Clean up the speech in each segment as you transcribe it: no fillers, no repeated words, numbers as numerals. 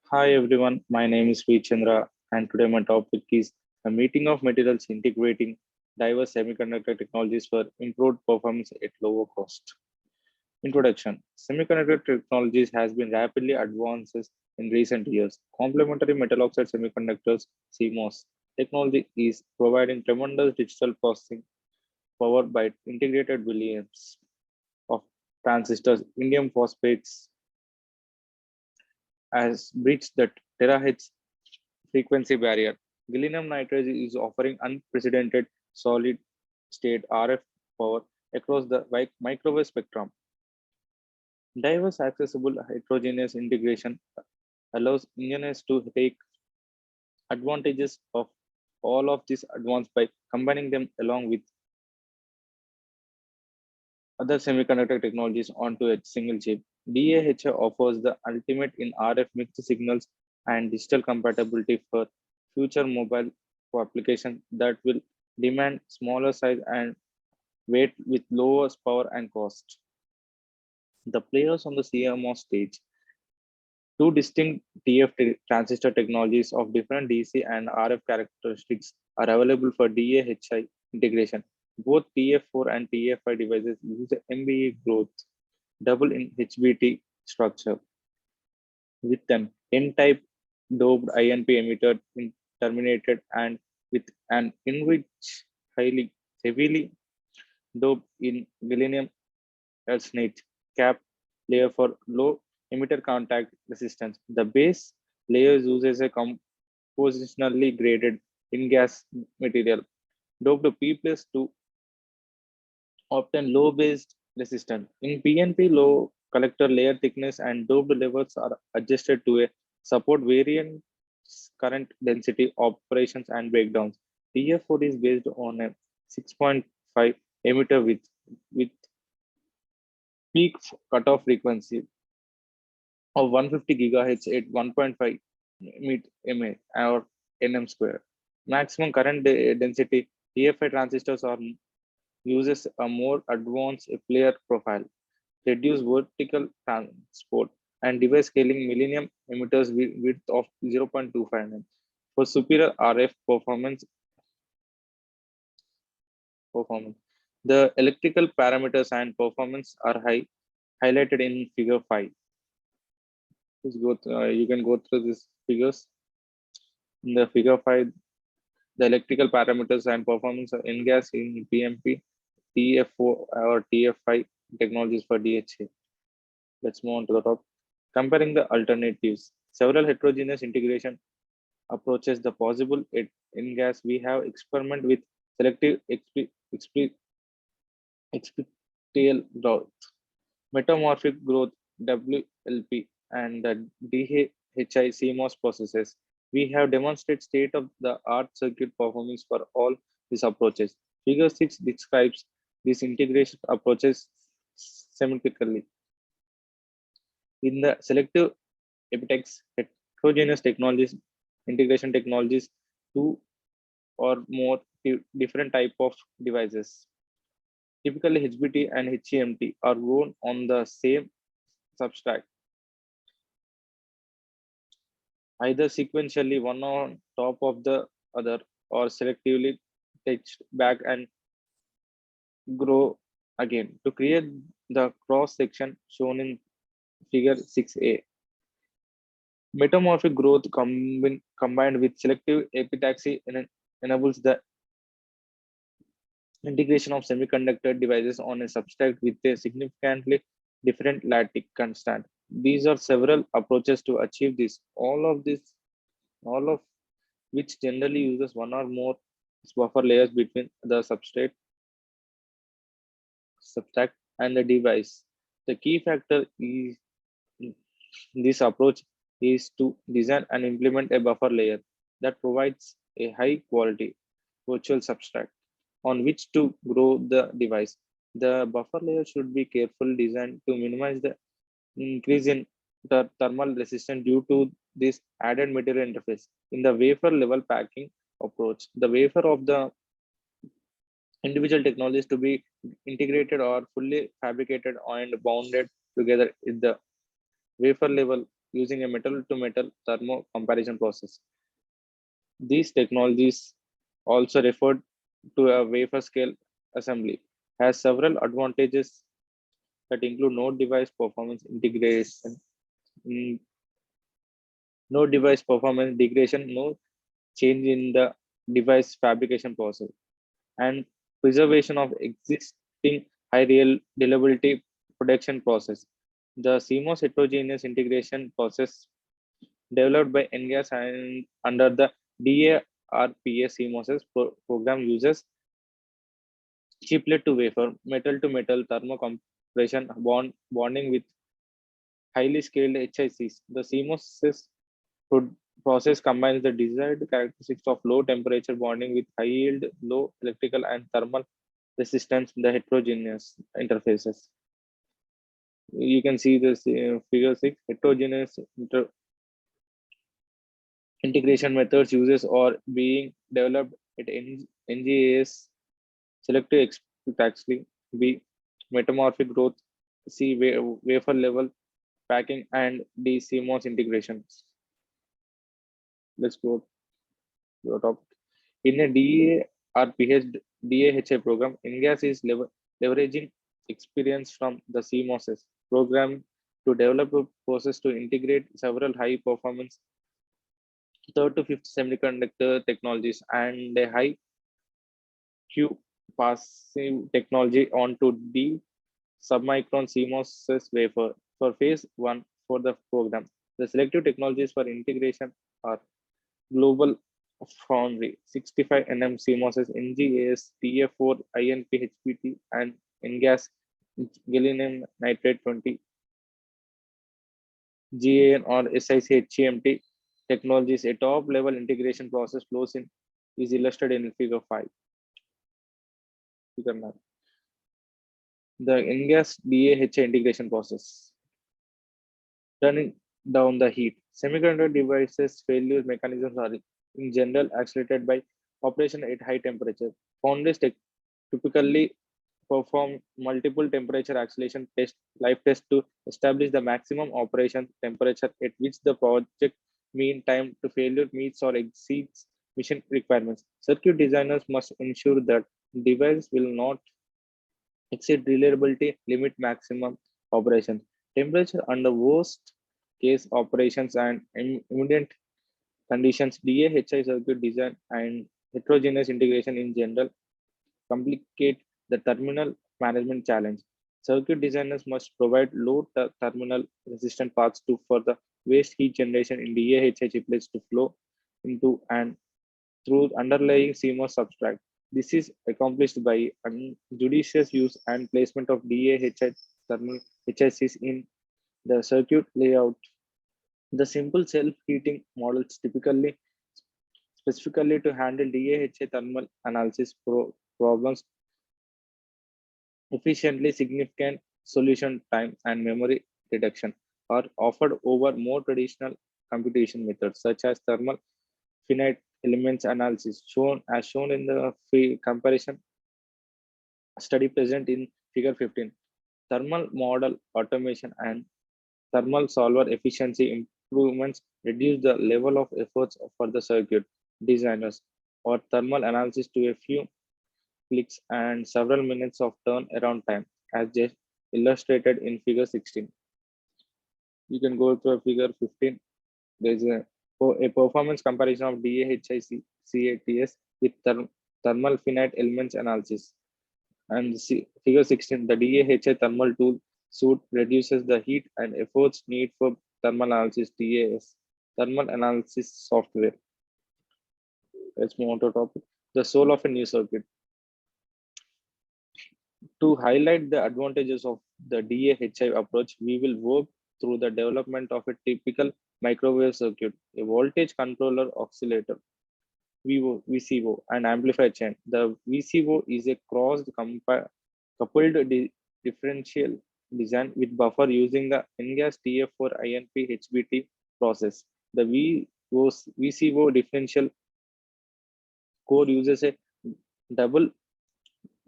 Hi everyone, my name is V. Chandra, and today my topic is a meeting of materials integrating diverse semiconductor technologies for improved performance at lower cost. Introduction: Semiconductor technologies has been rapidly advances in recent years. Complementary metal oxide semiconductors (CMOS) technology is providing tremendous digital processing power by integrated billions of transistors. Indium phosphates has breached the terahertz frequency barrier. Gallium nitride is offering unprecedented solid state RF power across the microwave spectrum. Diverse accessible heterogeneous integration allows engineers to take advantages of all of these advanced by combining them along with other semiconductor technologies onto a single chip. DAHI offers the ultimate in RF mixed signals and digital compatibility for future mobile applications that will demand smaller size and weight with lower power and cost. The players on the CMOS stage, two distinct transistor technologies of different DC and RF characteristics are available for DAHI integration. Both TF4 and TF5 devices use the MBE growth double in HBT structure with an N-type doped INP emitter terminated and with an enriched heavily doped in gallium arsenide cap layer for low emitter contact resistance. The base layer uses a compositionally graded in-gas material doped P plus to obtain low based resistance. In PNP, low collector layer thickness and doped levels are adjusted to a support variant current density operations and breakdowns. TF4 is based on a 6.5 emitter with peak cutoff frequency of 150 gigahertz at 1.5 mA or nm square. Maximum current density TFI transistors are uses a more advanced player profile, reduce vertical transport, and device scaling millennium emitters with width of 0.25 mm. For superior RF performance. The electrical parameters and performance are highlighted in figure 5. You can go through these figures. In the figure 5, the electrical parameters and performance of NGAS in PMP, TF4 or TF5 technologies for DHA. Let's move on to the top. Comparing the alternatives, several heterogeneous integration approaches the possible in gas. We have experiment with selective exponential growth, metamorphic growth WLP, and the DHI CMOS processes. We have demonstrated state-of-the-art circuit performance for all these approaches. Figure 6 describes these integration approaches symmetrically. In the selective epitex, heterogeneous technologies, integration technologies, two or more different type of devices. Typically, HBT and HEMT are grown on the same substrate, either sequentially one on top of the other or selectively touched back and grow again to create the cross section shown in figure 6a. Metamorphic growth combined with selective epitaxy enables the integration of semiconductor devices on a substrate with a significantly different lattice constant. These are several approaches to achieve this. All of which generally uses one or more buffer layers between the substrate and the device. The key factor is this approach is to design and implement a buffer layer that provides a high quality virtual substrate on which to grow the device. The buffer layer should be carefully designed to minimize the increase in the thermal resistance due to this added material interface. In the wafer level packing approach, the wafer of the individual technologies to be integrated or fully fabricated and bounded together in the wafer level using a metal-to-metal thermo comparison process. These technologies, also referred to a wafer scale assembly, has several advantages that include no device performance integration, mm, no device performance degradation, no change in the device fabrication process, and preservation of existing high real reliability production process. The CMOS heterogeneous integration process developed by NGAS and under the DARPA CMOS program uses chiplet to wafer, metal to metal thermocompression bonding with highly scaled HICs. The CMOS pro- process combines the desired characteristics of low temperature bonding with high yield, low electrical and thermal resistance in the heterogeneous interfaces. You can see this figure 6 heterogeneous integration methods uses or being developed at NGAS selective epitaxy, B metamorphic growth, C wafer level packing, and D CMOS integrations. Let's go to the topic. In a DA or DAHA program, INGAS is leveraging experience from the CMOSs program to develop a process to integrate several high performance third to fifth semiconductor technologies and a high Q passive technology onto the submicron CMOS wafer for phase 1 for the program. The selective technologies for integration are Global Foundry 65 nm CMOS, NGAS, TF4, INP, HPT, and NGAS gallium nitride 20 GAN or SiC HEMT technologies. A top level integration process flows in is illustrated in figure 5. Figure 9. The NGAS DAHA integration process. Turning down the heat. Semiconductor devices failure mechanisms are in general accelerated by operation at high temperature. Foundries typically perform multiple temperature acceleration life tests to establish the maximum operation temperature at which the project mean time to failure meets or exceeds mission requirements. Circuit designers must ensure that device will not exceed reliability limit maximum operations. Temperature under worst case operations and immediate conditions, DAHI circuit design and heterogeneous integration in general complicate the terminal management challenge. Circuit designers must provide low terminal resistant paths to for the waste heat generation in DAHI chiplets to flow into and through underlying CMOS substrate. This is accomplished by judicious use and placement of DAHI thermal HICs in the circuit layout. The simple self-heating models typically specifically to handle DAHA thermal analysis problems efficiently. Significant solution time and memory reduction are offered over more traditional computation methods such as thermal finite elements analysis shown in the comparison study present in figure 15. Thermal model automation and thermal solver efficiency improvements reduce the level of efforts for the circuit designers or thermal analysis to a few clicks and several minutes of turnaround time, as just illustrated in figure 16. You can go to a figure 15. There's a performance comparison of DAHI CATS with thermal finite elements analysis. And figure 16, the DAHI thermal tool suite reduces the heat and efforts need for thermal analysis TAS, thermal analysis software. Let's move on to topic. The soul of a new circuit. To highlight the advantages of the DAHI approach, we will work through the development of a typical microwave circuit, a voltage controller oscillator, VCO, and amplifier chain. The VCO is a coupled differential design with buffer using the NGAS TF4 INP HBT process. The VCO differential core uses a double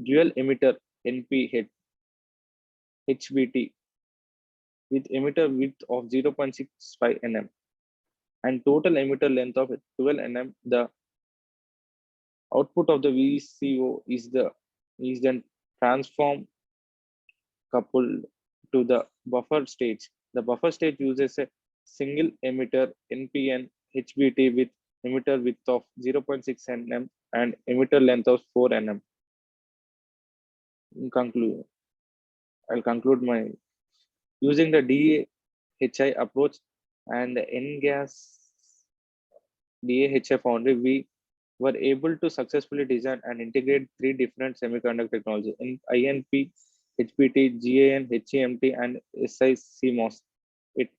dual emitter NP HBT with emitter width of 0.65 nm and total emitter length of 12 nm. The output of the VCO is then transformed coupled to the buffer stage. The buffer stage uses a single emitter NPN HBT with emitter width of 0.6 nm and emitter length of 4 nm. In conclude, I'll conclude my using the DAHI approach and the NGAS DAHI foundry, we were able to successfully design and integrate three different semiconductor technologies in INP, HBT, GAN, HEMT, and SI CMOS. It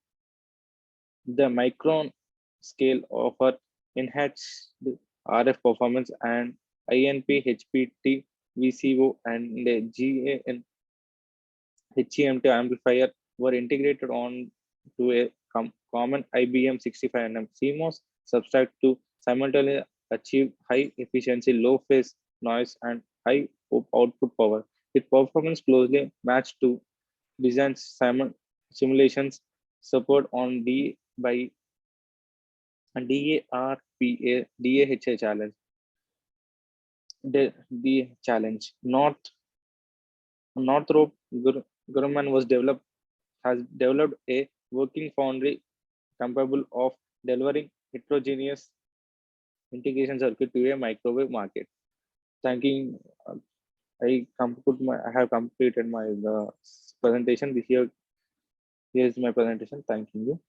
the micron scale offer enhanced RF performance and INP, HBT, VCO, and the GAN HEMT amplifier were integrated on to a common IBM 65nm CMOS substrate to simultaneously achieve high efficiency, low phase noise, and high output power. With performance closely matched to design simulations support on D by DARPA DAHA challenge. The challenge Northrop Grumman has developed a working foundry capable of delivering heterogeneous integration circuit to a microwave market. Thanking, I have completed my presentation. Here is my presentation. Thanking you.